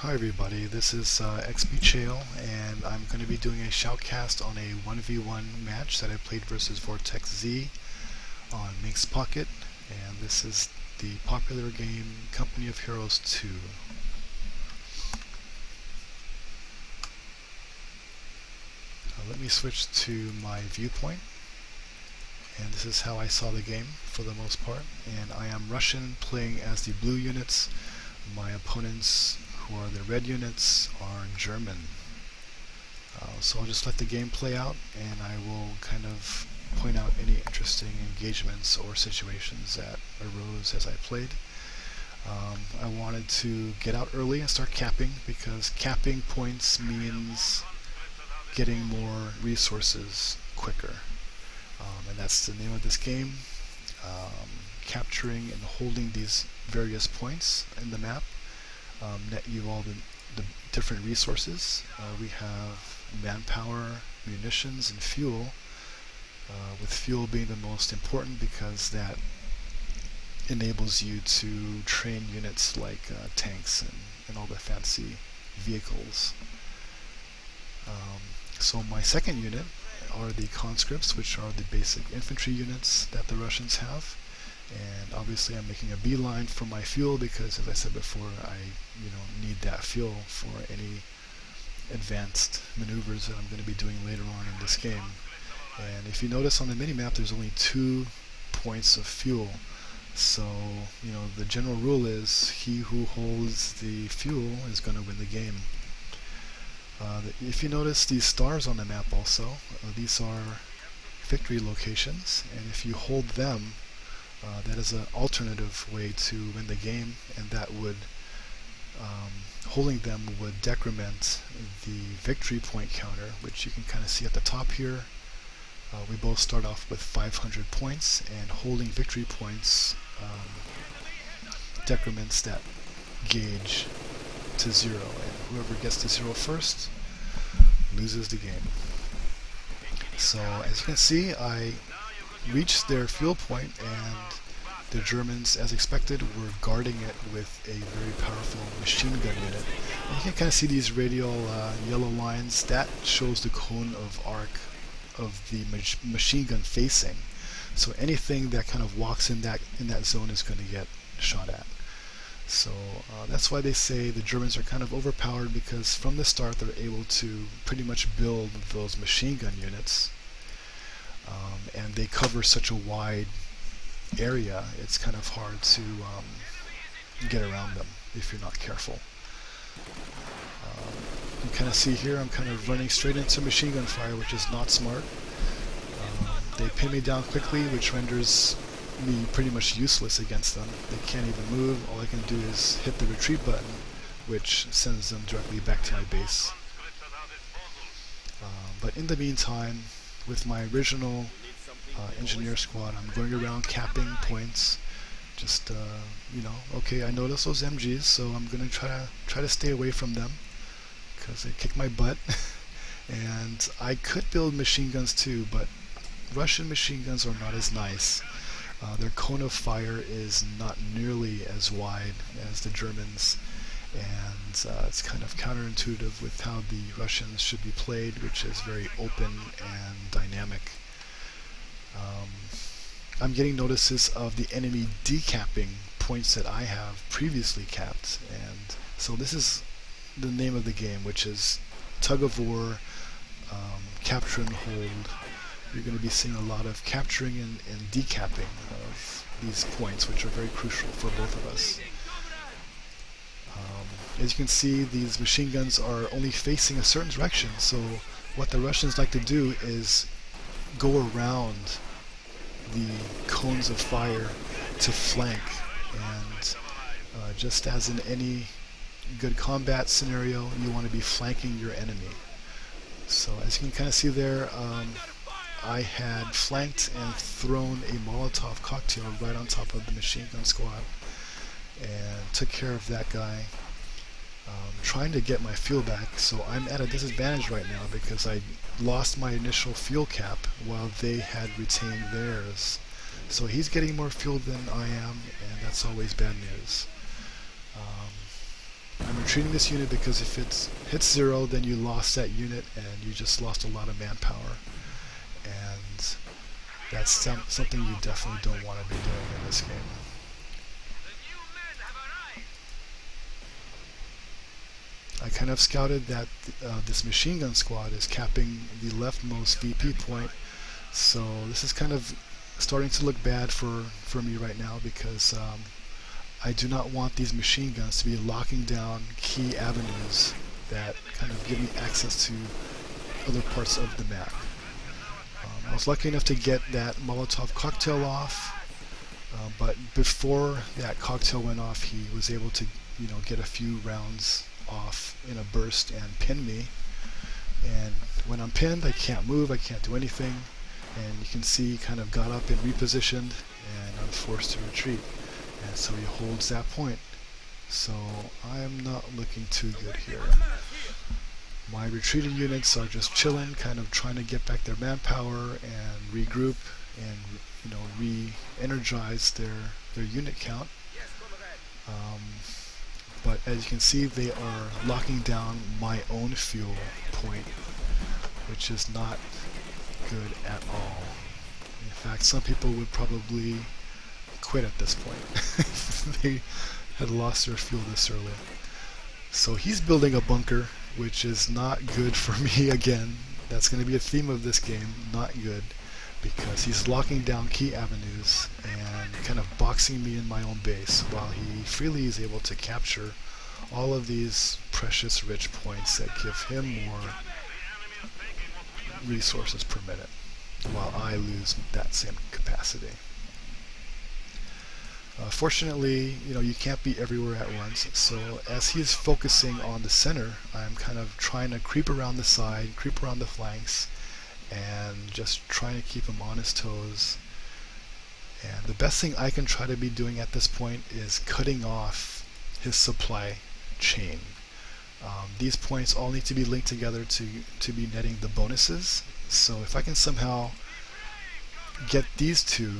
Hi everybody, this is XB Chael, and I'm going to be doing a shoutcast on a 1v1 match that I played versus Vortex Z on Minx Pocket, and this is the popular game Company of Heroes 2. Let me switch to my viewpoint, and this is how I saw the game for the most part, and I am Russian playing as the blue units. My opponents, who are the red units, are German. So I'll just let the game play out, and I will kind of point out any interesting engagements or situations that arose as I played. I wanted to get out early and start capping, because capping points means getting more resources quicker. And that's the name of this game. Capturing and holding these various points in the map net you all the different resources. We have manpower, munitions, and fuel, with fuel being the most important because that enables you to train units like tanks and all the fancy vehicles. So my second unit are the conscripts, which are the basic infantry units that the Russians have. And obviously I'm making a beeline for my fuel because, as I said before, I need that fuel for any advanced maneuvers that I'm going to be doing later on in this game. And if you notice on the minimap, there's only 2 points of fuel. So, the general rule is he who holds the fuel is going to win the game. If you notice these stars on the map also, these are victory locations, and if you hold them, that is an alternative way to win the game, and that would, holding them would decrement the victory point counter, which you can kind of see at the top here. We both start off with 500 points, and holding victory points decrements that gauge to 0, and whoever gets to 0 first loses the game. So as you can see, I reached their fuel point, and the Germans, as expected, were guarding it with a very powerful machine gun unit. And you can kind of see these radial yellow lines. That shows the cone of arc of the machine gun facing. So anything that kind of walks in that zone is going to get shot at. So that's why they say the Germans are kind of overpowered, because from the start they're able to pretty much build those machine gun units. And they cover such a wide area, it's kind of hard to get around them if you're not careful. You kind of see here I'm kind of running straight into machine gun fire, which is not smart. They pin me down quickly, which renders me pretty much useless against them. They can't even move. All I can do is hit the retreat button, which sends them directly back to my base. But in the meantime, with my original engineer squad, I'm going around capping points. Just okay, I noticed those MGs, so I'm gonna try to stay away from them because they kick my butt. And I could build machine guns too, but Russian machine guns are not as nice. Their cone of fire is not nearly as wide as the Germans, and it's kind of counterintuitive with how the Russians should be played, which is very open and dynamic. I'm getting notices of the enemy decapping points that I have previously capped, and so this is the name of the game, which is tug of war, capture and hold. You're going to be seeing a lot of capturing and decapping of these points, which are very crucial for both of us. As you can see, these machine guns are only facing a certain direction, so what the Russians like to do is go around the cones of fire to flank, and just as in any good combat scenario, you want to be flanking your enemy. So as you can kind of see there, I had flanked and thrown a Molotov cocktail right on top of the machine gun squad and took care of that guy, trying to get my fuel back. So I'm at a disadvantage right now because I lost my initial fuel cap while they had retained theirs. So he's getting more fuel than I am, and that's always bad news. I'm retreating this unit because if it hits 0, then you lost that unit and you just lost a lot of manpower. And that's something you definitely don't want to be doing in this game. I kind of scouted that this machine gun squad is capping the leftmost VP point, so this is kind of starting to look bad for me right now because I do not want these machine guns to be locking down key avenues that kind of give me access to other parts of the map. I was lucky enough to get that Molotov cocktail off, but before that cocktail went off, he was able to, get a few rounds off in a burst and pin me. And when I'm pinned, I can't move, I can't do anything, and you can see he kind of got up and repositioned, and I'm forced to retreat. And so he holds that point. So I'm not looking too good here. My retreated units are just chilling, kind of trying to get back their manpower and regroup and re-energize their unit count. But as you can see, they are locking down my own fuel point, which is not good at all. In fact, some people would probably quit at this point if they had lost their fuel this early. So he's building a bunker, which is not good for me again. That's going to be a theme of this game, not good, because he's locking down key avenues and kind of boxing me in my own base while he freely is able to capture all of these precious rich points that give him more resources per minute, while I lose that same capacity. Fortunately, you can't be everywhere at once, so as he's focusing on the center, I'm kind of trying to creep around the side, creep around the flanks, and just trying to keep him on his toes. And the best thing I can try to be doing at this point is cutting off his supply chain. These points all need to be linked together to be netting the bonuses, so if I can somehow get these two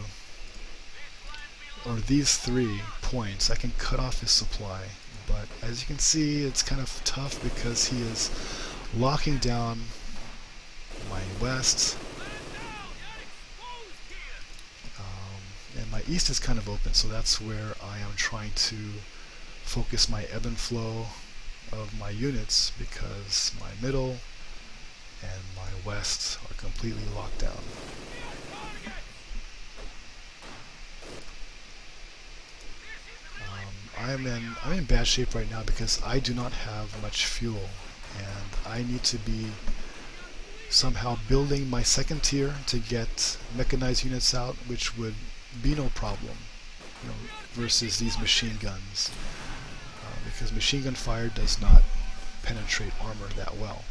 or these 3 points, I can cut off his supply. But as you can see, it's kind of tough because he is locking down my west, and my east is kind of open, so that's where I am trying to focus my ebb and flow of my units, because my middle and my west are completely locked down. I'm in bad shape right now because I do not have much fuel, and I need to be somehow building my second tier to get mechanized units out, which would be no problem, versus these machine guns, because machine gun fire does not penetrate armor that well,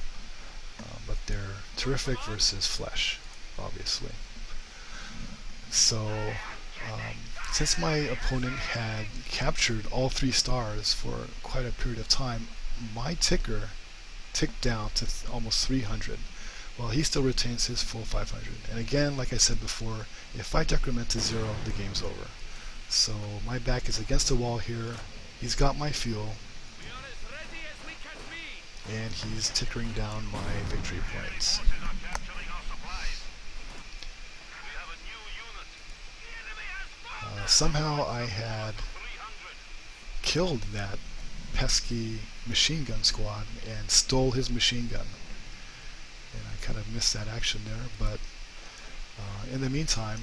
but they're terrific versus flesh, obviously. So since my opponent had captured all 3 stars for quite a period of time, my ticker ticked down to almost 300, while he still retains his full 500. And again, like I said before, if I decrement to 0, the game's over. So my back is against the wall here. He's got my fuel, and he's tickering down my victory points. Somehow I had killed that pesky machine gun squad and stole his machine gun, and I kind of missed that action there, but in the meantime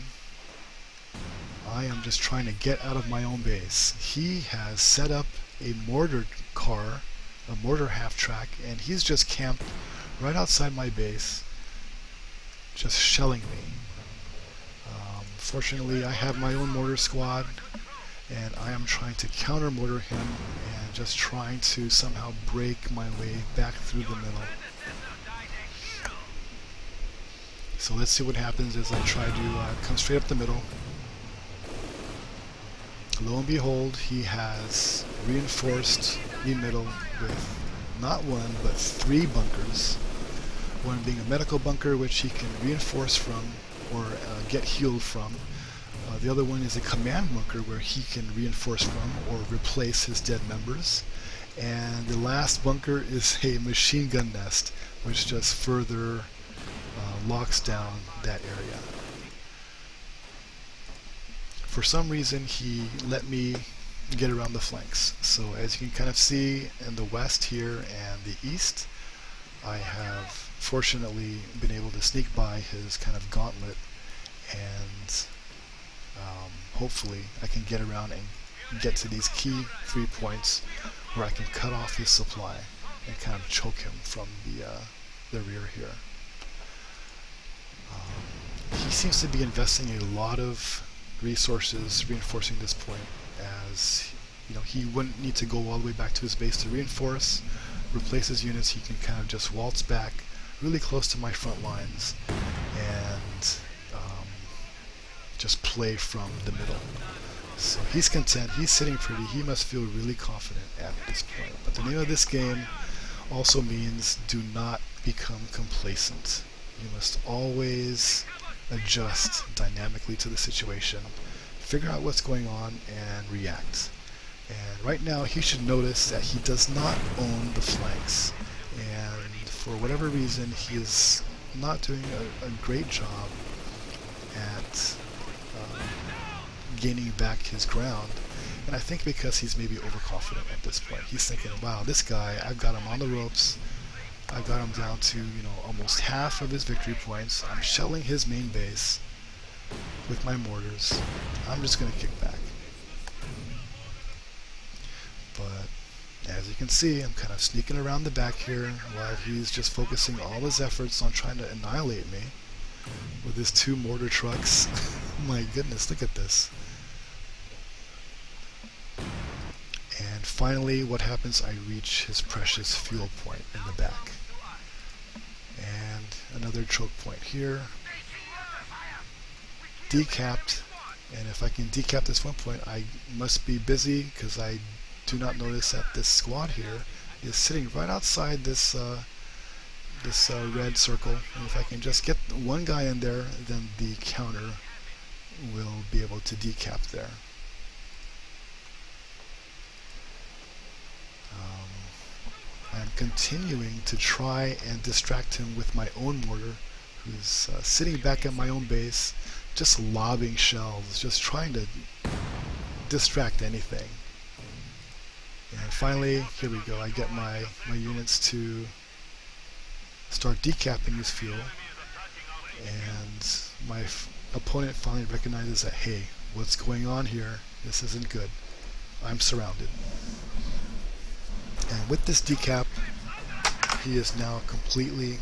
I am just trying to get out of my own base. He has set up a mortar car, a mortar half-track, and he's just camped right outside my base, just shelling me. Fortunately, I have my own mortar squad, and I am trying to counter-mortar him and just trying to somehow break my way back through the middle. So let's see what happens as I try to come straight up the middle. Lo and behold, he has reinforced the middle with not 1 but 3 bunkers. One being a medical bunker, which he can reinforce from or get healed from. The other one is a command bunker where he can reinforce from or replace his dead members. And the last bunker is a machine gun nest, which just further locks down that area. For some reason, he let me get around the flanks. So as you can kind of see in the west here and the east, I have fortunately been able to sneak by his kind of gauntlet, and hopefully I can get around and get to these key 3 points where I can cut off his supply and kind of choke him from the rear here. He seems to be investing a lot of resources reinforcing this point, as he wouldn't need to go all the way back to his base to reinforce, replace his units. He can kind of just waltz back really close to my front lines and just play from the middle. So he's content, he's sitting pretty, he must feel really confident at this point. But the name of this game also means do not become complacent. You must always adjust dynamically to the situation, figure out what's going on, and react. And right now he should notice that he does not own the flanks, and for whatever reason he is not doing a great job at gaining back his ground. And I think because he's maybe overconfident at this point. He's thinking, wow, this guy, I've got him on the ropes, I've got him down to almost half of his victory points, I'm shelling his main base with my mortars, I'm just going to kick back. But as you can see, I'm kind of sneaking around the back here while he's just focusing all his efforts on trying to annihilate me with his 2 mortar trucks. My goodness, look at this. And finally, what happens? I reach his precious fuel point in the back. And another choke point here. Decapped. And if I can decap this one point, I must be busy, because I do not notice that this squad here is sitting right outside this red circle. And if I can just get one guy in there, then the counter will be able to decap there. I'm continuing to try and distract him with my own mortar, who's sitting back at my own base, just lobbing shells, just trying to distract anything. And finally, here we go, I get my units to start decapping his fuel, and my opponent finally recognizes that, hey, what's going on here? This isn't good. I'm surrounded. And with this decap, he is now completely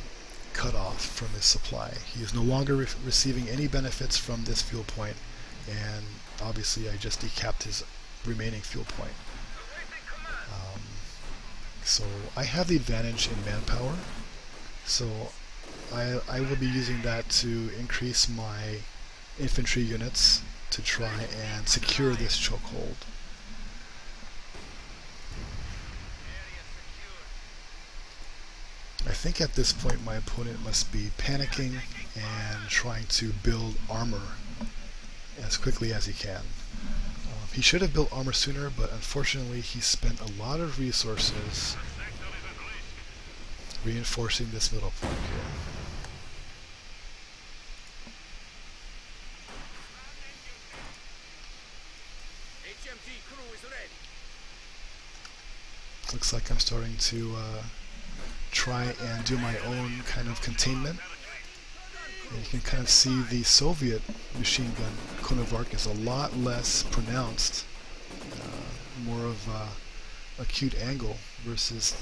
cut off from his supply. He is no longer receiving any benefits from this fuel point, and obviously I just decapped his remaining fuel point. So I have the advantage in manpower, so I will be using that to increase my infantry units to try and secure this chokehold. I think at this point my opponent must be panicking and trying to build armor as quickly as he can. He should have built armor sooner, but unfortunately he spent a lot of resources reinforcing this middle point here. Looks like I'm starting to try and do my own kind of containment. And you can kind of see the Soviet machine gun coh2 is a lot less pronounced, more of a acute angle versus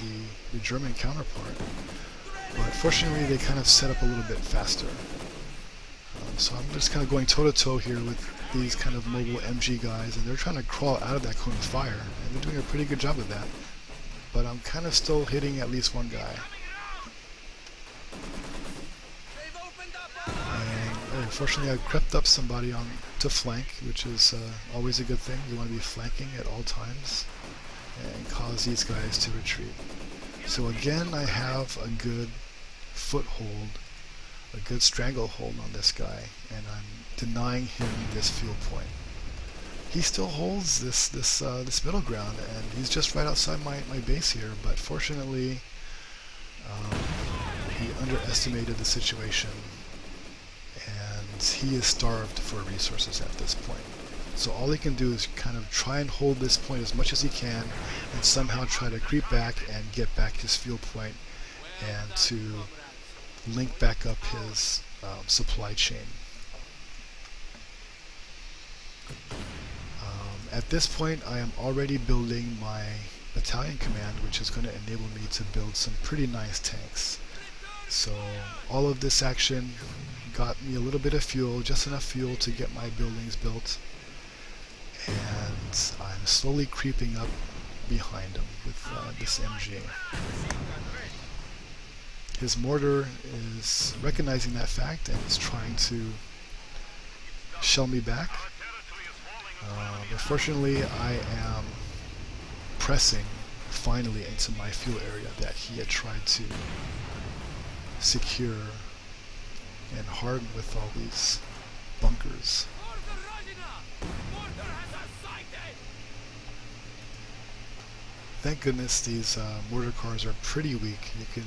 the German counterpart. But fortunately they kind of set up a little bit faster. So I'm just kind of going toe-to-toe here with these kind of mobile MG guys, and they're trying to crawl out of that cone of fire, and they're doing a pretty good job of that. But I'm kind of still hitting at least one guy. And unfortunately I crept up somebody on to flank, which is always a good thing. You want to be flanking at all times and cause these guys to retreat. So again, I have a good foothold, a good stranglehold on this guy, and I'm denying him this fuel point. he still holds this middle ground, and he's just right outside my base here. But fortunately, um, he underestimated the situation, and he is starved for resources at this point. So all he can do is kind of try and hold this point as much as he can, and somehow try to creep back and get back his fuel point, and to link back up his supply chain. At this point, I am already building my battalion command, which is going to enable me to build some pretty nice tanks. So all of this action got me a little bit of fuel, just enough fuel to get my buildings built, and I'm slowly creeping up behind him with this MG. His mortar is recognizing that fact and is trying to shell me back. But fortunately, I am pressing finally into my fuel area that he had tried to secure and harden with all these bunkers. Thank goodness these mortar cars are pretty weak. You can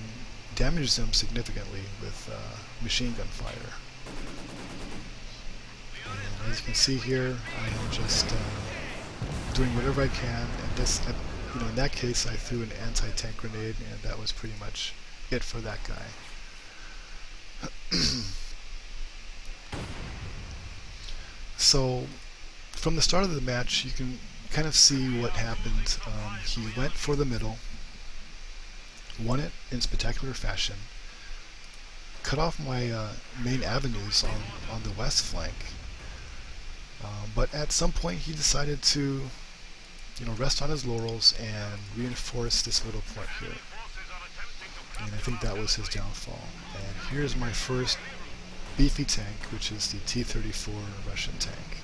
damage them significantly with machine gun fire. And as you can see here, I am just doing whatever I can. And in that case, I threw an anti-tank grenade, and that was pretty much it for that guy. So, from the start of the match, you can kind of see what happened. He went for the middle, won it in spectacular fashion, cut off my main avenues on the west flank, but at some point he decided to rest on his laurels and reinforce this middle point here, and I think that was his downfall. And here's my first beefy tank, which is the T-34 Russian tank.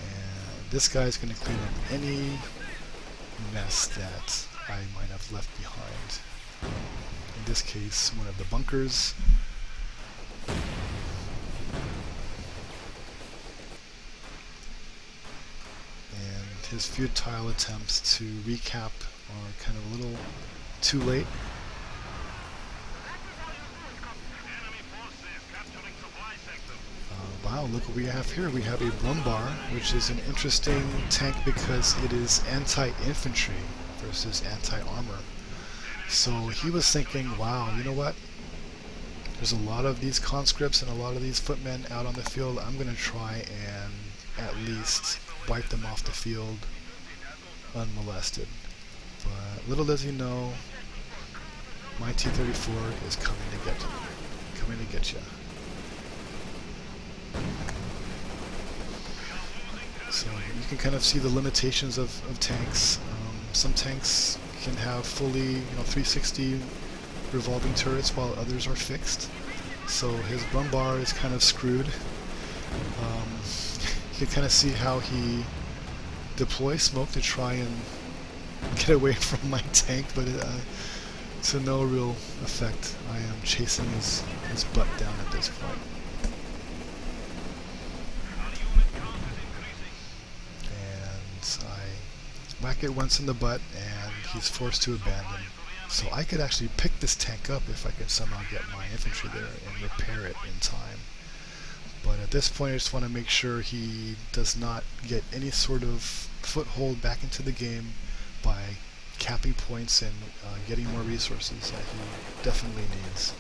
And this guy's going to clean up any mess that I might have left behind. In this case, one of the bunkers. And his futile attempts to recap are kind of a little too late. Wow, look what we have here. We have a Brumbar, which is an interesting tank because it is anti-infantry versus anti-armor. So he was thinking, wow, you know what? There's a lot of these conscripts and a lot of these footmen out on the field. I'm going to try and at least wipe them off the field unmolested. But little does he know, my T-34 is coming to get you. So you can kind of see the limitations of tanks. Some tanks can have fully 360 revolving turrets while others are fixed. So his Brumbar is kind of screwed. You can kind of see how he deploys smoke to try and get away from my tank, but to no real effect. I am chasing his butt down at this point. I whack it once in the butt, and he's forced to abandon. So I could actually pick this tank up if I could somehow get my infantry there and repair it in time. But at this point, I just want to make sure he does not get any sort of foothold back into the game by capping points and getting more resources that he definitely needs.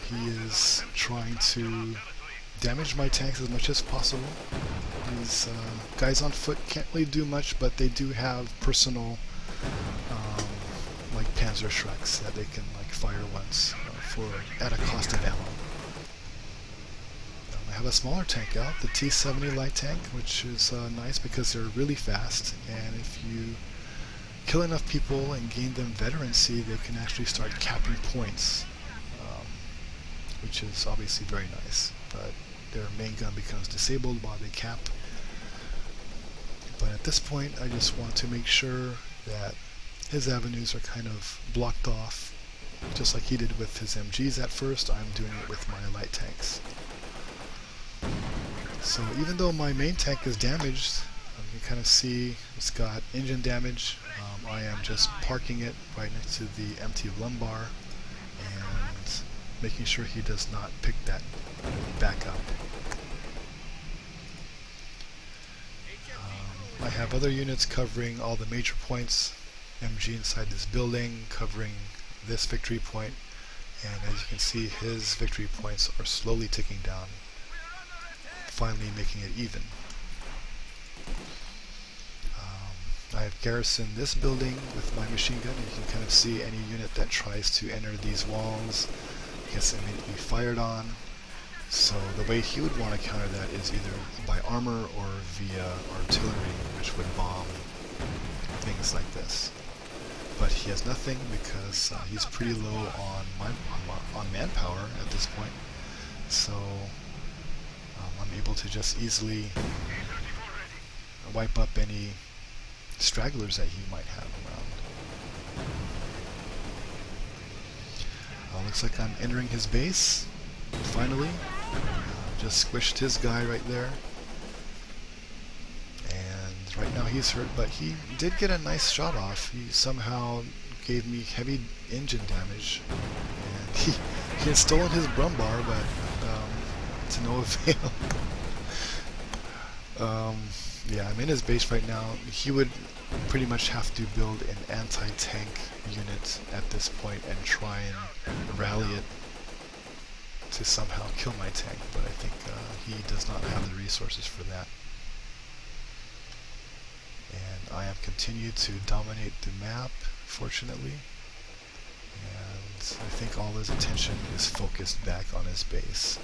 He is trying to damage my tanks as much as possible. These guys on foot can't really do much, but they do have personal like Panzer Shreks that they can fire once at a cost of ammo. I have a smaller tank out, the T-70 light tank, which is nice because they're really fast, and if you kill enough people and gain them veterancy, they can actually start capping points, which is obviously very nice. But their main gun becomes disabled while they cap. But at this point, I just want to make sure that his avenues are kind of blocked off, just like he did with his MGs at first. I'm doing it with my light tanks. So even though my main tank is damaged, you can kind of see it's got engine damage. I am just parking it right next to the empty lumbar and making sure he does not pick that back up. I have other units covering all the major points, MG inside this building, covering this victory point, and as you can see, his victory points are slowly ticking down, finally making it even. I have garrisoned this building with my machine gun, and you can kind of see any unit that tries to enter these walls gets immediately fired on. So the way he would want to counter that is either by armor or via artillery, which would bomb things like this. But he has nothing because he's pretty low on manpower at this point. So I'm able to just easily wipe up any stragglers that he might have around. Looks like I'm entering his base. Finally, just squished his guy right there. And right now he's hurt, but he did get a nice shot off. He somehow gave me heavy engine damage. And he had stolen his Brumbar, but to no avail. Yeah, I'm in his base right now. He would pretty much have to build an anti-tank unit at this point and try and rally it to somehow kill my tank, but I think he does not have the resources for that. And I have continued to dominate the map, fortunately, and I think all his attention is focused back on his base.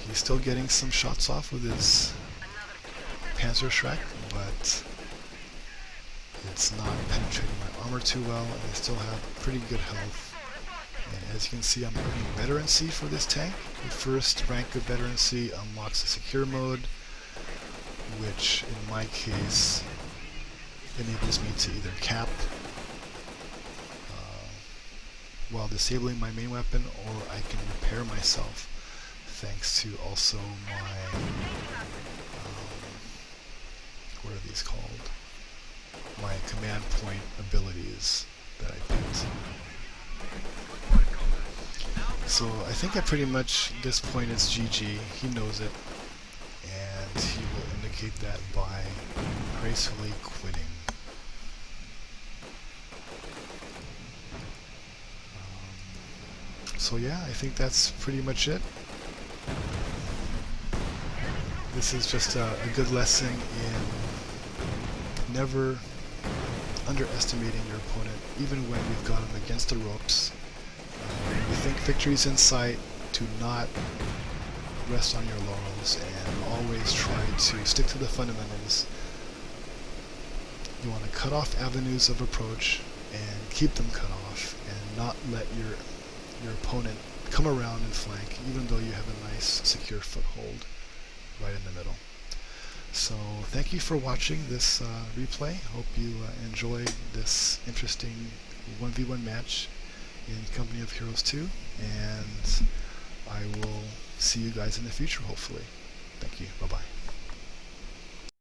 He's still getting some shots off with his Panzer Shrek, but it's not penetrating my armor too well, and I still have pretty good health. And as you can see, I'm earning veterancy for this tank. The first rank of veterancy unlocks the secure mode, which in my case enables me to either cap while disabling my main weapon, or I can repair myself thanks to also my what are these called? My command point abilities that I picked. So I think at pretty much this point it's GG. He knows it, and he will indicate that by gracefully quitting. So yeah, I think that's pretty much it. This is just a good lesson in never underestimating your opponent, even when you've got him against the ropes. You think victory's in sight, to not rest on your laurels and always try to stick to the fundamentals. You want to cut off avenues of approach and keep them cut off, and not let your opponent come around and flank, even though you have a nice secure foothold right in the middle. So thank you for watching this replay. Hope you enjoyed this interesting 1v1 match in Company of Heroes 2, and I will see you guys in the future, hopefully. Thank you. Bye-bye.